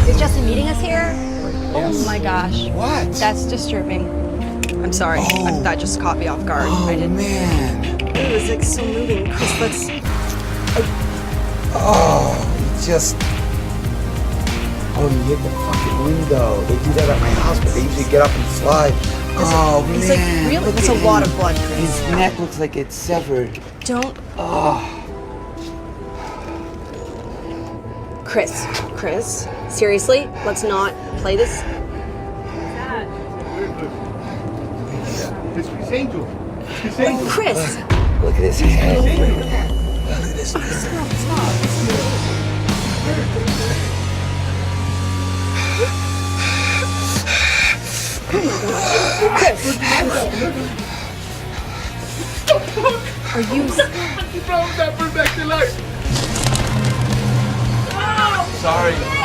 Is Justin meeting us here? Yes. Oh my gosh. What? That's disturbing. I'm sorry. Oh. That just caught me off guard. Oh, I didn't. man. It was like so moving. Chris, let's. Oh, you just... Oh, you hit the fucking window. They do that at my house, but they usually get up and slide. Oh, man. It's like really. Look That's at a lot him. of blood, Chris. His neck looks like it's severed. Don't. Oh. Chris, seriously, let's not play this. It's Criss Angel. Chris, Look at his head. Look at his head. are you? You brought that bird back to life. Sorry.